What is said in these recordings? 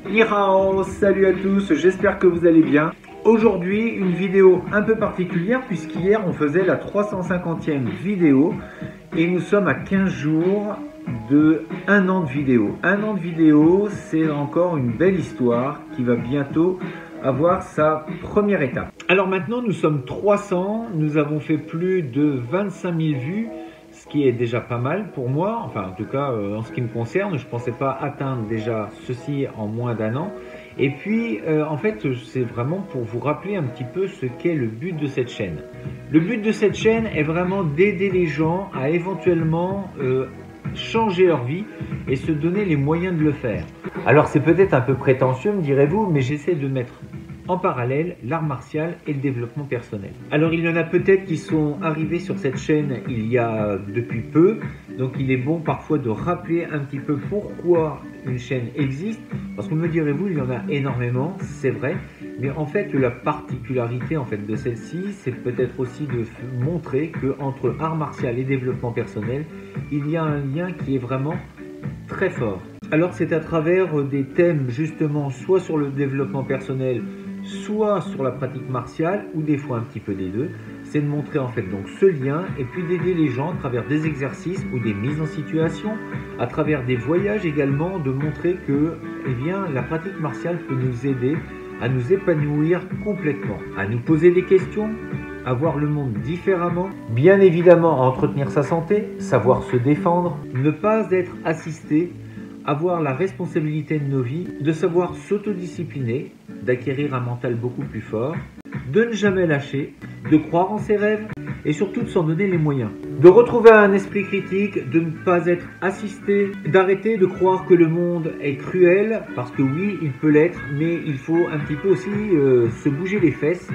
Ni hao, salut à tous, j'espère que vous allez bien. Aujourd'hui, une vidéo un peu particulière puisqu'hier on faisait la 350e vidéo et nous sommes à 15 jours de 1 an de vidéo. 1 an de vidéo, c'est encore une belle histoire qui va bientôt avoir sa première étape. Alors maintenant, nous sommes 300, nous avons fait plus de 25 000 vues, ce qui est déjà pas mal pour moi, enfin en tout cas en ce qui me concerne. Je ne pensais pas atteindre déjà ceci en moins d'1 an. Et puis en fait c'est vraiment pour vous rappeler un petit peu ce qu'est le but de cette chaîne. Le but de cette chaîne est vraiment d'aider les gens à éventuellement changer leur vie et se donner les moyens de le faire. Alors c'est peut-être un peu prétentieux, me direz-vous, mais j'essaie de mettre en parallèle l'art martial et le développement personnel. Alors il y en a peut-être qui sont arrivés sur cette chaîne il y a depuis peu, donc il est bon parfois de rappeler un petit peu pourquoi une chaîne existe, parce que me direz-vous, il y en a énormément, c'est vrai, mais en fait la particularité en fait de celle-ci, c'est peut-être aussi de montrer que entre art martial et développement personnel, il y a un lien qui est vraiment très fort. Alors c'est à travers des thèmes justement soit sur le développement personnel, soit sur la pratique martiale, ou des fois un petit peu des deux. C'est de montrer en fait donc ce lien et puis d'aider les gens à travers des exercices ou des mises en situation, à travers des voyages également, de montrer que la pratique martiale peut nous aider à nous épanouir complètement, à nous poser des questions, à voir le monde différemment, bien évidemment à entretenir sa santé, savoir se défendre, ne pas être assisté, avoir la responsabilité de nos vies, de savoir s'autodiscipliner, d'acquérir un mental beaucoup plus fort, de ne jamais lâcher, de croire en ses rêves et surtout de s'en donner les moyens. De retrouver un esprit critique, de ne pas être assisté, d'arrêter de croire que le monde est cruel, parce que oui, il peut l'être, mais il faut un petit peu aussi se bouger les fesses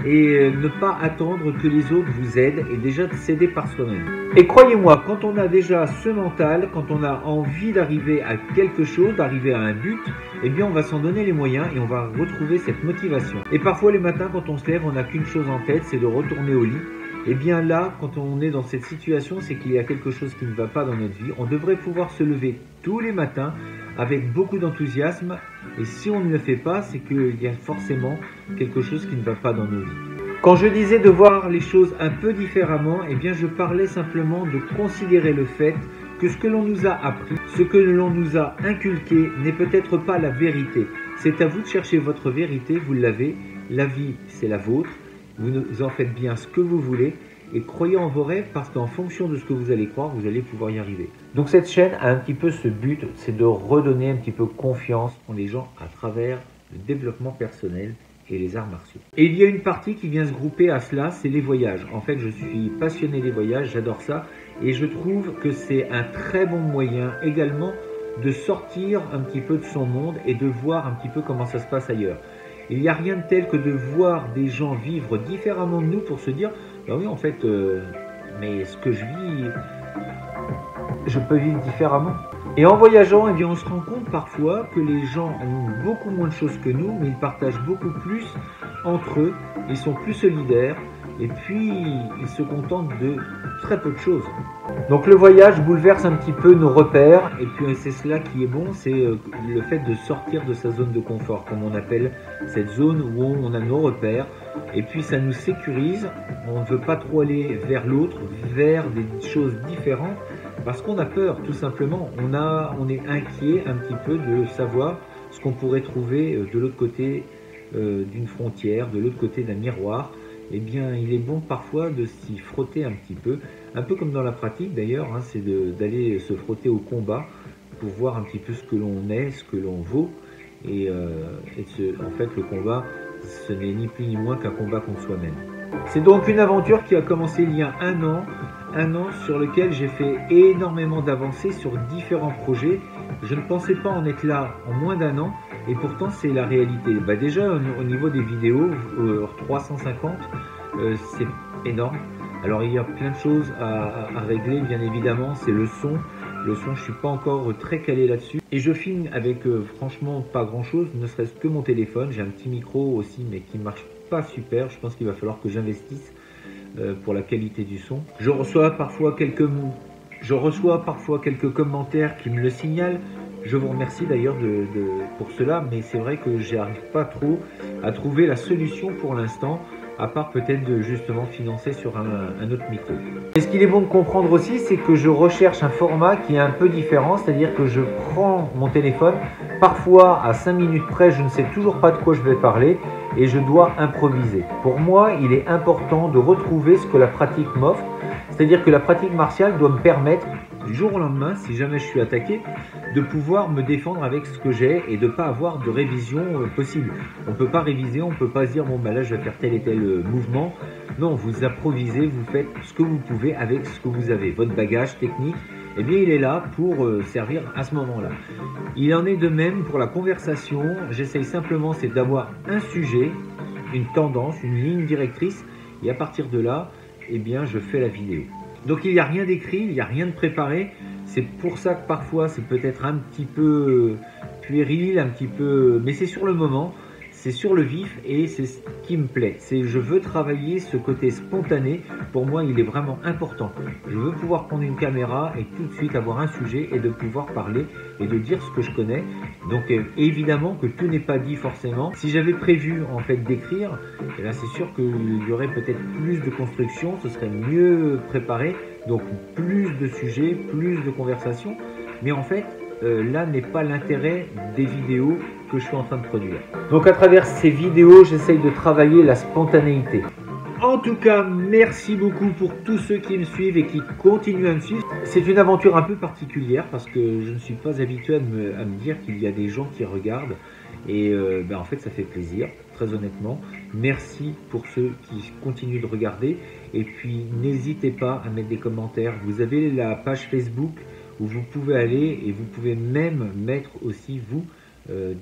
et ne pas attendre que les autres vous aident et déjà de s'aider par soi-même. Et croyez-moi, quand on a déjà ce mental, quand on a envie d'arriver à quelque chose, d'arriver à un but, eh bien on va s'en donner les moyens et on va retrouver cette motivation. Et parfois les matins quand on se lève, on n'a qu'une chose en tête, c'est de retourner au lit. Et bien là, quand on est dans cette situation, c'est qu'il y a quelque chose qui ne va pas dans notre vie. On devrait pouvoir se lever tous les matins avec beaucoup d'enthousiasme. Et si on ne le fait pas, c'est qu'il y a forcément quelque chose qui ne va pas dans nos vies. Quand je disais de voir les choses un peu différemment, eh bien je parlais simplement de considérer le fait que ce que l'on nous a appris, ce que l'on nous a inculqué n'est peut-être pas la vérité. C'est à vous de chercher votre vérité, vous l'avez. La vie, c'est la vôtre. Vous en faites bien ce que vous voulez et croyez en vos rêves parce qu'en fonction de ce que vous allez croire, vous allez pouvoir y arriver. Donc cette chaîne a un petit peu ce but, c'est de redonner un petit peu confiance en les gens à travers le développement personnel et les arts martiaux. Et il y a une partie qui vient se grouper à cela, c'est les voyages. En fait, je suis passionné des voyages, j'adore ça et je trouve que c'est un très bon moyen également de sortir un petit peu de son monde et de voir un petit peu comment ça se passe ailleurs. Il n'y a rien de tel que de voir des gens vivre différemment de nous pour se dire bah oui en fait mais ce que je vis je peux vivre différemment. Et en voyageant, eh bien, on se rend compte parfois que les gens ont beaucoup moins de choses que nous, mais ils partagent beaucoup plus entre eux, ils sont plus solidaires et puis ils se contentent de très peu de choses. Donc le voyage bouleverse un petit peu nos repères et puis c'est cela qui est bon, c'est le fait de sortir de sa zone de confort, comme on appelle cette zone où on a nos repères et puis ça nous sécurise, on ne veut pas trop aller vers l'autre, vers des choses différentes parce qu'on a peur tout simplement, on est inquiet un petit peu de savoir ce qu'on pourrait trouver de l'autre côté d'une frontière, de l'autre côté d'un miroir. Eh bien, il est bon parfois de s'y frotter un petit peu comme dans la pratique d'ailleurs, hein, c'est d'aller se frotter au combat pour voir un petit peu ce que l'on est, ce que l'on vaut. Et en fait, le combat, ce n'est ni plus ni moins qu'un combat contre soi-même. C'est donc une aventure qui a commencé il y a 1 an sur lequel j'ai fait énormément d'avancées sur différents projets. Je ne pensais pas en être là en moins d'1 an. Et pourtant, c'est la réalité. Bah déjà, au niveau des vidéos, 350, c'est énorme. Alors, il y a plein de choses à régler, bien évidemment. C'est le son. Le son, je ne suis pas encore très calé là-dessus. Et je filme avec, franchement, pas grand-chose, ne serait-ce que mon téléphone. J'ai un petit micro aussi, mais qui ne marche pas super. Je pense qu'il va falloir que j'investisse pour la qualité du son. Je reçois parfois quelques commentaires qui me le signalent, Je vous remercie d'ailleurs pour cela, mais c'est vrai que j'arrive pas trop à trouver la solution pour l'instant, à part peut-être de justement financer sur un autre micro. Et ce qu'il est bon de comprendre aussi, c'est que je recherche un format qui est un peu différent, c'est-à-dire que je prends mon téléphone, parfois à 5 minutes près, je ne sais toujours pas de quoi je vais parler et je dois improviser. Pour moi, il est important de retrouver ce que la pratique m'offre, c'est-à-dire que la pratique martiale doit me permettre, du jour au lendemain, si jamais je suis attaqué, de pouvoir me défendre avec ce que j'ai et de ne pas avoir de révision possible. On ne peut pas réviser, on ne peut pas se dire bon ben là je vais faire tel et tel mouvement. Non, vous improvisez, vous faites ce que vous pouvez avec ce que vous avez. Votre bagage technique, eh bien il est là pour servir à ce moment-là. Il en est de même pour la conversation. J'essaye simplement c'est d'avoir un sujet, une tendance, une ligne directrice et à partir de là, eh bien je fais la vidéo. Donc il n'y a rien d'écrit, il n'y a rien de préparé. C'est pour ça que parfois c'est peut-être un petit peu puéril, un petit peu, mais c'est sur le moment, c'est sur le vif et c'est ce qui me plaît. C'est je veux travailler ce côté spontané. Pour moi, il est vraiment important. Je veux pouvoir prendre une caméra et tout de suite avoir un sujet et de pouvoir parler et de dire ce que je connais. Donc évidemment que tout n'est pas dit forcément. Si j'avais prévu en fait d'écrire, eh bien, c'est sûr qu'il y aurait peut-être plus de construction, ce serait mieux préparé, donc plus de sujets, plus de conversations. Mais en fait, là n'est pas l'intérêt des vidéos que je suis en train de produire. Donc à travers ces vidéos, j'essaye de travailler la spontanéité. En tout cas, merci beaucoup pour tous ceux qui me suivent et qui continuent à me suivre. C'est une aventure un peu particulière parce que je ne suis pas habitué à me dire qu'il y a des gens qui regardent. Et en fait, ça fait plaisir, très honnêtement. Merci pour ceux qui continuent de regarder. Et puis, n'hésitez pas à mettre des commentaires. Vous avez la page Facebook où vous pouvez aller et vous pouvez même mettre aussi, vous,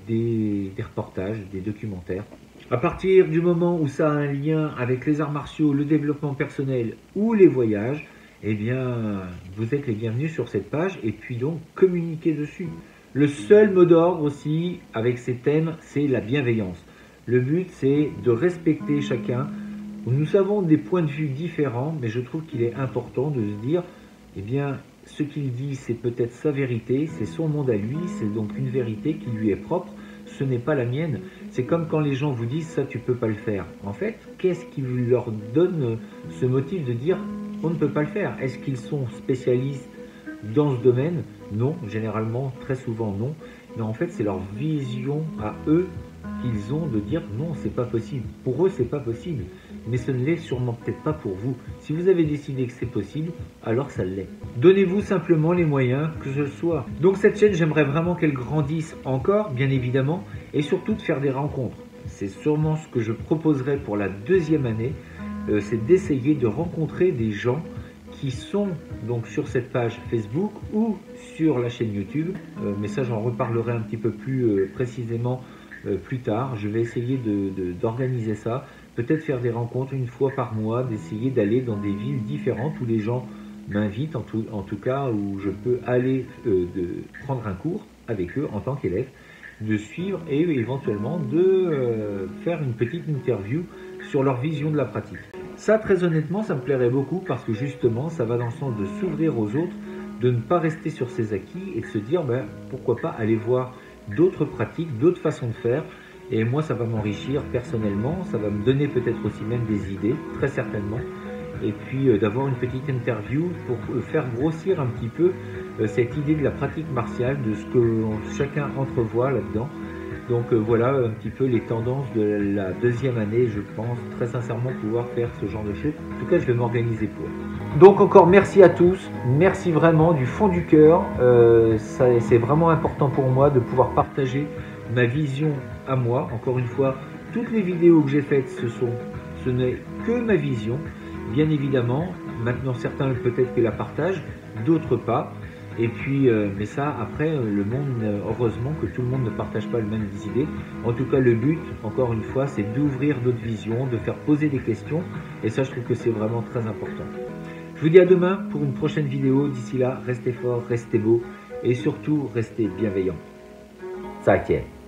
des reportages, des documentaires. À partir du moment où ça a un lien avec les arts martiaux, le développement personnel ou les voyages, eh bien, vous êtes les bienvenus sur cette page et puis donc communiquez dessus. Le seul mot d'ordre aussi avec ces thèmes, c'est la bienveillance. Le but, c'est de respecter chacun. Nous avons des points de vue différents, mais je trouve qu'il est important de se dire, eh bien, ce qu'il dit, c'est peut-être sa vérité, c'est son monde à lui, c'est donc une vérité qui lui est propre, ce n'est pas la mienne. C'est comme quand les gens vous disent, ça tu peux pas le faire. En fait, qu'est-ce qui leur donne ce motif de dire, on ne peut pas le faire? Est-ce qu'ils sont spécialistes dans ce domaine? Non, généralement, très souvent non. Mais en fait, c'est leur vision à eux qu'ils ont de dire non, c'est pas possible. Pour eux, c'est pas possible. Mais ce ne l'est sûrement peut-être pas pour vous. Si vous avez décidé que c'est possible, alors ça l'est. Donnez-vous simplement les moyens que ce soit. Donc cette chaîne, j'aimerais vraiment qu'elle grandisse encore, bien évidemment, et surtout de faire des rencontres. C'est sûrement ce que je proposerai pour la deuxième année, c'est d'essayer de rencontrer des gens qui sont donc sur cette page Facebook ou sur la chaîne YouTube. Mais ça, j'en reparlerai un petit peu plus précisément plus tard. Je vais essayer d'organiser ça, peut-être faire des rencontres une fois par mois, d'essayer d'aller dans des villes différentes où les gens m'invitent, en tout cas où je peux aller de prendre un cours avec eux en tant qu'élève, de suivre et éventuellement de faire une petite interview sur leur vision de la pratique. Ça, très honnêtement, ça me plairait beaucoup parce que justement, ça va dans le sens de s'ouvrir aux autres, de ne pas rester sur ses acquis et de se dire, ben, pourquoi pas aller voir d'autres pratiques, d'autres façons de faire. Et moi, ça va m'enrichir personnellement, ça va me donner peut-être aussi même des idées, très certainement. Et puis d'avoir une petite interview pour faire grossir un petit peu cette idée de la pratique martiale, de ce que chacun entrevoit là-dedans. Donc voilà un petit peu les tendances de la deuxième année, je pense très sincèrement pouvoir faire ce genre de choses. En tout cas, je vais m'organiser pour. Donc encore merci à tous, merci vraiment du fond du cœur. C'est vraiment important pour moi de pouvoir partager ma vision à moi. Encore une fois, toutes les vidéos que j'ai faites, ce n'est que ma vision. Bien évidemment, maintenant certains peut-être que la partagent, d'autres pas. Et puis, mais ça, après, le monde, heureusement que tout le monde ne partage pas les mêmes idées. En tout cas, le but, encore une fois, c'est d'ouvrir d'autres visions, de faire poser des questions. Et ça, je trouve que c'est vraiment très important. Je vous dis à demain pour une prochaine vidéo. D'ici là, restez forts, restez beaux et surtout, restez bienveillants. 再见。